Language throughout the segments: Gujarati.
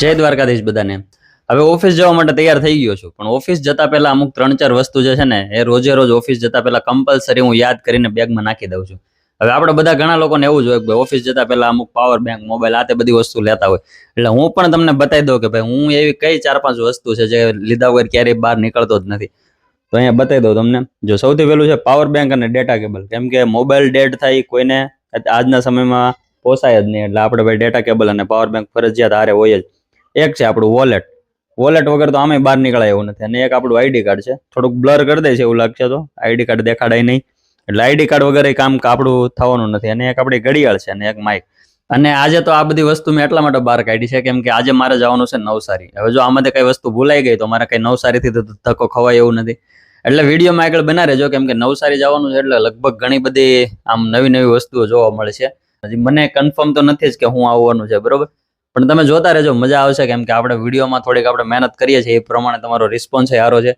જય દ્વારકાધીશ બધાને. હવે ઓફિસ જવા માટે તૈયાર થઈ ગયો છું, પણ ઓફિસ જતા પહેલા અમુક 3-4 વસ્તુ જે છે ને એ રોજે રોજ ઓફિસ જતા પહેલા કમ્પલસરી હું યાદ કરીને બેગમાં નાખી દઉં છું. હવે આપણે બધા ઘણા લોકોને એવું જ હોય કે ઓફિસ જતા પહેલા અમુક પાવર બેંક, મોબાઈલ આ તે બધી વસ્તુ લેતા હોય. એટલે હું પણ તમને બતાવી દઉં કે ભાઈ હું એવી કઈ 4-5 વસ્તુ છે જે લીધા વગર ક્યારેય બહાર નીકળતો જ નથી. તો અહીંયા બતાવી દઉં તમને. જો સૌથી પહેલું છે પાવર બેંક અને ડેટા કેબલ. કેમ કે મોબાઈલ ડેડ થાય કોઈને આજના સમયમાં પોસાય જ નહીં, એટલે આપણે ભાઈ ડેટા કેબલ અને પાવર બેંક ફરજિયાત હારે હોય જ. એક છે આપણું વોલેટ. વોલેટ વગર તો આમે બહાર નીકળાય એવું નથી. અને એક આપણું આઈડી કાર્ડ છે. થોડુંક બ્લર કરી દે છે એવું લાગશે તો આઈડી કાર્ડ દેખાડાય નહીં, એટલે આઈડી કાર્ડ વગર એ કામ આપણું થવાનું નથી. અને એક આપણી ઘડિયાળ છે અને એક માઇક. અને આજે તો આ બધી વસ્તુ મેં એટલા માટે બહાર કાઢી છે કેમ કે આજે મારે જવાનું છે નવસારી. હવે જો આમાંથી કઈ વસ્તુ ભૂલાઈ ગઈ તો મારે કઈ નવસારીથી ધક્કો ખવાય એવું નથી. એટલે વિડીયોમાં આગળ બના રહેજો કેમ કે નવસારી જવાનું છે એટલે લગભગ ઘણી બધી આમ નવી નવી વસ્તુઓ જોવા મળે છે. હજી મને કન્ફર્મ તો નથી જ કે હું આવવાનું છે, બરોબર, પણ તમે જોતા રહેજો, મજા આવશે. કેમ કે આપણે વિડીયોમાં થોડીક આપણે મહેનત કરીએ છીએ, એ પ્રમાણે તમારો રિસ્પોન્સ સારો છે.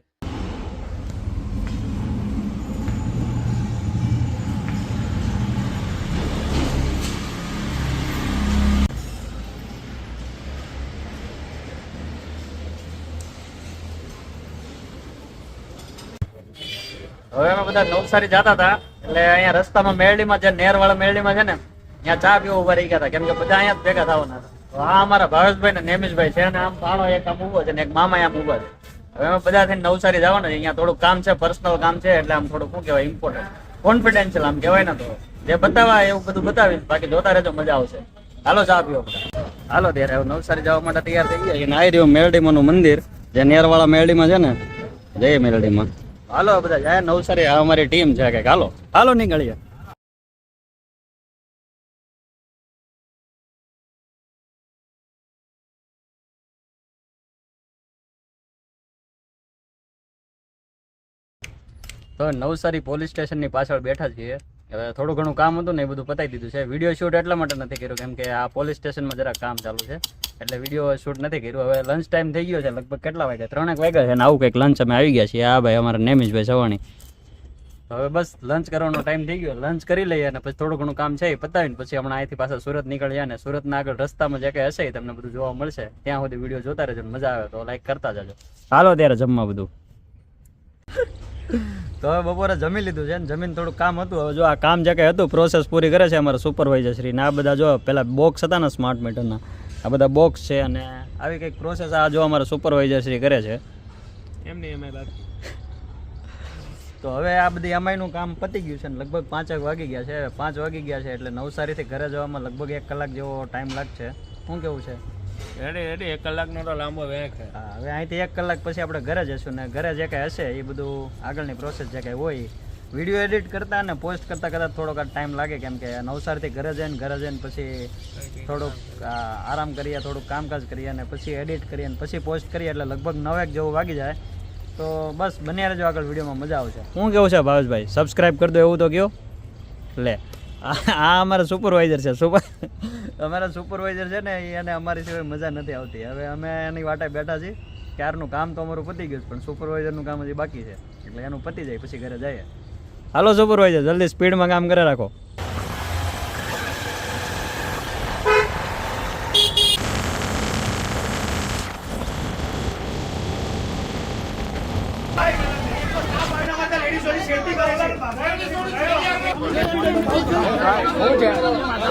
હવે અમે બધા નવસારી જતા હતા એટલે અહીંયા રસ્તામાં મેરડીમાં જે નેરવાળા મેરડીમાં છે ને ત્યાં ચા પીવા ઉભા રહી ગયા હતા કેમ કે બધા અહીંયા જ ભેગા થવાના હતા. તો આ અમારા ભાવેશભાઈ ને નેમિશભાઈ છે, અને આમ પાણો એક આમ ઉભો છે ને એક મામા આમ ઉભા છે. હવે અમે બધા થઈને નવસારી જવાના છે. અહીંયા થોડું કામ છે, પર્સનલ કામ છે, એટલે આમ થોડું શું કહેવાય ઇમ્પોર્ટન્ટ, કોન્ફિડેન્શિયલ આમ કહેવાય ને. તો જે બતાવવા એવું બધું બતાવીશ, બાકી જોતા રહેજો, મજા આવશે. હાલો ચા પીવો બધા. હાલો ત્યારે હવે નવસારી જવા માટે તૈયાર થઈ ગયા. અને આવી રહ્યું મેરડીમાંનું મંદિર, જે નેરવાળા મેરડીમાં છે ને, જય મેરડીમાં. હાલો બધા જાય નવસારી. આ અમારી ટીમ છે કે હાલો હાલો નીકળીએ. તો નવસારી પોલીસ સ્ટેશનની પાછળ બેઠા છીએ. હવે થોડું ઘણું કામ હતું ને એ બધું પતાવી દીધું છે. વિડીયો શૂટ એટલા માટે નથી કર્યું કેમ કે આ પોલીસ સ્ટેશનમાં જરાક કામ ચાલુ છે, એટલે વિડીયો શૂટ નથી કર્યું. હવે લંચ ટાઈમ થઈ ગયો છે, લગભગ કેટલા વાગ્યા, 3 વાગ્યા છે ને આવું કંઈક લંચ અમે આવી ગયા છીએ. આ ભાઈ અમારા નેમિશભાઈ સવાણી. હવે બસ લંચ કરવાનો ટાઈમ થઈ ગયો, લંચ કરી લઈએ અને પછી થોડું ઘણું કામ છે એ પતાવીને પછી હમણાં અહીંથી પાછા સુરત નીકળ્યા. અને સુરતના આગળ રસ્તામાં જે કંઈ હશે એ તમને બધું જોવા મળશે. ત્યાં સુધી વિડીયો જોતા રહેજો, મજા આવે તો લાઈક કરતા જજો. હાલો ત્યારે જમવા બધું. તો હવે બપોરે જમી લીધું છે ને જમીન થોડું કામ હતું. હવે જો આ કામ જે કંઈ હતું પ્રોસેસ પૂરી કરે છે અમારા સુપરવાઇઝર શ્રી ને. આ બધા જો પેલા બોક્સ હતા ને સ્માર્ટ મીટરના, આ બધા બોક્સ છે અને આવી કંઈક પ્રોસેસ આ જો અમારા સુપરવાઇઝર શ્રી કરે છે. એમની એમ બાકી. તો હવે આ બધી એમઆઈનું કામ પતી ગયું છે ને લગભગ 5 વાગી ગયા છે. 5 વાગી ગયા છે એટલે નવસારીથી ઘરે જવામાં લગભગ 1 કલાક જેવો ટાઈમ લાગશે. શું કેવું છે? રેડી 1 કલાકનો તો લાંબો વેક છે. હા, હવે અહીંથી 1 કલાક પછી આપણે ઘરે જઈશું ને ઘરે જે કંઈ હશે એ બધું આગળની પ્રોસેસ જે કંઈ હોય વિડીયો એડિટ કરતા અને પોસ્ટ કરતાં કદાચ થોડોક ટાઈમ લાગે કેમ કે નવસારીથી ઘરે જઈને પછી થોડુંક આરામ કરીએ, થોડુંક કામકાજ કરીએ અને પછી એડિટ કરીએ અને પછી પોસ્ટ કરીએ એટલે લગભગ 9 જેવું વાગી જાય. તો બસ બન્યા રહેજો, આગળ વિડીયોમાં મજા આવશે. શું કેવું છે ભાવેશભાઈ? સબસ્ક્રાઈબ કરી દો એવું તો કહો. લે આ અમારા સુપરવાઇઝર છે. અમારા સુપરવાઇઝર છે ને એને અમારી સિવાય મજા નથી આવતી. હવે અમે એની વાટે બેઠા છીએ. ક્યારનું કામ તો અમારું પતી ગયું પણ સુપરવાઇઝરનું કામ હજી બાકી છે, એટલે એનું પતી જાય પછી ઘરે જઈએ. હાલો સુપરવાઇઝર, જલ્દી સ્પીડમાં કામ કરે રાખો.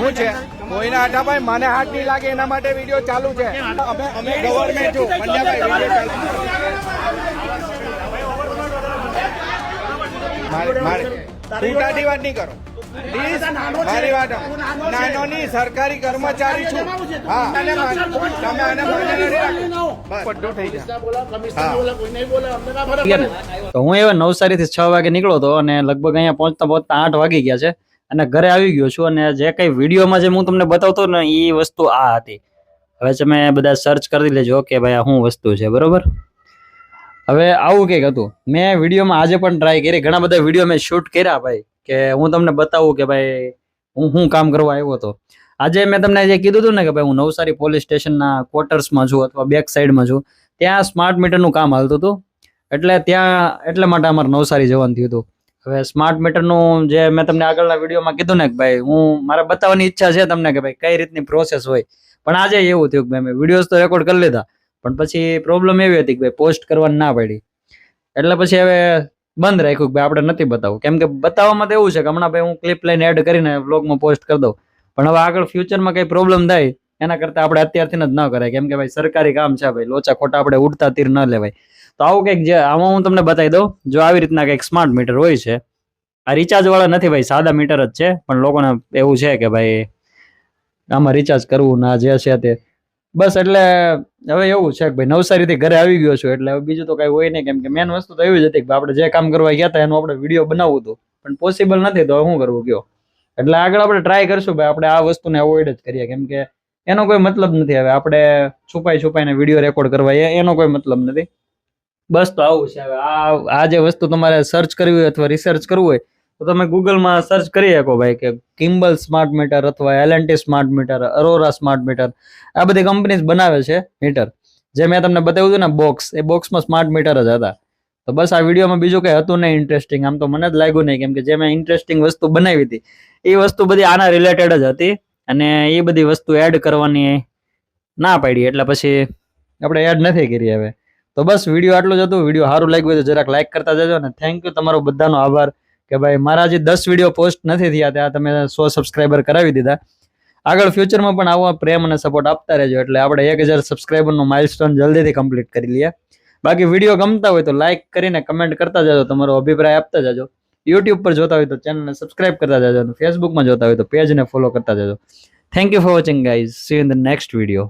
શું છે કોઈના હાથા ભાઈ મને હાથ નહીં લાગે એના માટે વિડીયો ચાલુ છે. અમે ગવર્મેન્ટ છું મારી વાત નહીં કરો પ્લીઝ. મારી વાત નાનો ની સરકારી કર્મચારી છું. હા તમે આને બધું થઈ જાય. તો હું એવા નવસારીથી 6 વાગે નીકળ્યો હતો અને લગભગ અહીંયા પહોંચતા 8 વાગી ગયા છે અને ઘરે આવી ગયો છું. અને જે કંઈ વિડીયોમાં જે હું તમને બતાવતો ને એ વસ્તુ આ હતી. હવે તમે બધા સર્ચ કરી લેજો કે ભાઈ આ શું વસ્તુ છે, બરોબર. હવે આવું કંઈક હતું. મેં વિડીયોમાં આજે પણ ટ્રાય કરી, ઘણા બધા વિડીયો મેં શૂટ કર્યા ભાઈ, કે હું તમને બતાવું કે ભાઈ હું કામ કરવા આવ્યો હતો. આજે મેં તમને જે કીધું હતું ને કે ભાઈ હું નવસારી પોલીસ સ્ટેશનના ક્વાર્ટર્સમાં છું અથવા બેક સાઈડમાં છું, ત્યાં સ્માર્ટ મીટરનું કામ હાલતું હતું. એટલે ત્યાં એટલા માટે અમારે નવસારી જવાનું થયું હતું. હવે સ્માર્ટ મીટરનું જે મેં તમને આગળના વિડીયોમાં કીધું ને કે ભાઈ હું મારે બતાવવાની ઈચ્છા છે તમને કે ભાઈ કઈ રીતની પ્રોસેસ હોય, પણ આજે એવું થયું કે ભાઈ મેં વિડીયોઝ તો રેકોર્ડ કરી લીધા, પણ પછી પ્રોબ્લેમ એવી હતી કે ભાઈ પોસ્ટ કરવાની ના પડી, એટલે પછી હવે બંધ રાખ્યું કે ભાઈ આપણે નથી બતાવવું. કેમ કે બતાવવામાં તો એવું છે કે હમણાં ભાઈ હું ક્લિપ લઈને એડ કરીને વ્લોગમાં પોસ્ટ કરી દઉં, પણ હવે આગળ ફ્યુચરમાં કઈ પ્રોબ્લેમ થાય એના કરતા આપણે અત્યારથી જ ન કરાય. કેમ કે ભાઈ સરકારી કામ છે ભાઈ, લોચા ખોટા આપણે ઉડતા તીર ન લેવાય. તો આવું કંઈક જે આમાં હું તમને બતાવી દઉં. જો આવી રીતના કંઈક સ્માર્ટ મીટર હોય છે, આ રિચાર્જ વાળા નથી ભાઈ, સાદા મીટર જ છે, પણ લોકોને એવું છે કે ભાઈ આમાં રિચાર્જ કરવું ના જે છે તે બસ. એટલે હવે એવું છે કે ભાઈ નવસારીથી ઘરે આવી ગયો છું, એટલે હવે બીજું તો કઈ હોય નહીં. કેમ કે મેન વસ્તુ તો એવી જ હતી કે આપણે જે કામ કરવા ગયા હતા એનું આપણે વિડીયો બનાવવું હતું, પણ પોસિબલ નથી, તો શું કરવું કયો. એટલે આગળ આપણે ટ્રાય કરશું ભાઈ, આપણે આ વસ્તુને અવોઇડ જ કરીએ, કેમ કે એનો કોઈ મતલબ નથી. હવે આપણે છુપાઈને વિડીયો રેકોર્ડ કરવા એનો કોઈ મતલબ નથી. બસ તો આવું છે. હવે આ જે વસ્તુ તમારે સર્ચ કરવી હોય અથવા રિસર્ચ કરવું હોય તો તમે ગૂગલમાં સર્ચ કરી શકો ભાઈ, કે કિમ્બલ સ્માર્ટ મીટર અથવા L&T smart meter, Arora smart meter, આ બધી કંપનીઝ બનાવે છે મીટર. જે મેં તમને બતાવ્યું હતું ને બોક્સ, એ બોક્સમાં સ્માર્ટ મીટર જ હતા. તો બસ આ વિડીયોમાં બીજું કંઈ હતું નહીં ઇન્ટરેસ્ટિંગ, આમ તો મને જ લાગ્યું નહીં, કેમ કે જે મેં ઇન્ટરેસ્ટિંગ વસ્તુ બનાવી હતી એ વસ્તુ બધી આના રિલેટેડ જ હતી, અને એ બધી વસ્તુ એડ કરવાની ના પાડી, એટલે પછી આપણે એડ નથી કરી હવે. તો બસ વિડીયો આટલું જ હતું. વિડીયો સારું લાગ્યું હોય તો જરાક લાઈક કરતા જજો, અને થેન્ક યુ તમારો બધાનો આભાર કે ભાઈ મારા જે 10 વિડીયો પોસ્ટ નથી થયા ત્યાં તમે 100 સબસ્ક્રાઈબર કરાવી દીધા. આગળ ફ્યુચરમાં પણ આવો પ્રેમ અને સપોર્ટ આપતા રહેજો, એટલે આપણે 1000 સબસ્ક્રાઈબરનું માઇલસ્ટોન જલ્દીથી કમ્પ્લીટ કરી લઈએ. બાકી વિડીયો ગમતા હોય તો લાઈક કરીને કમેન્ટ કરતા જજો, તમારો અભિપ્રાય આપતા જજો. યુટ્યુબ પર જોતા હોય તો ચેનલને સબસ્ક્રાઇબ કરતા જજો, અને ફેસબુકમાં જોતા હોય તો પેજને ફોલો કરતા જજો. Thank you for watching guys. C you in the next video.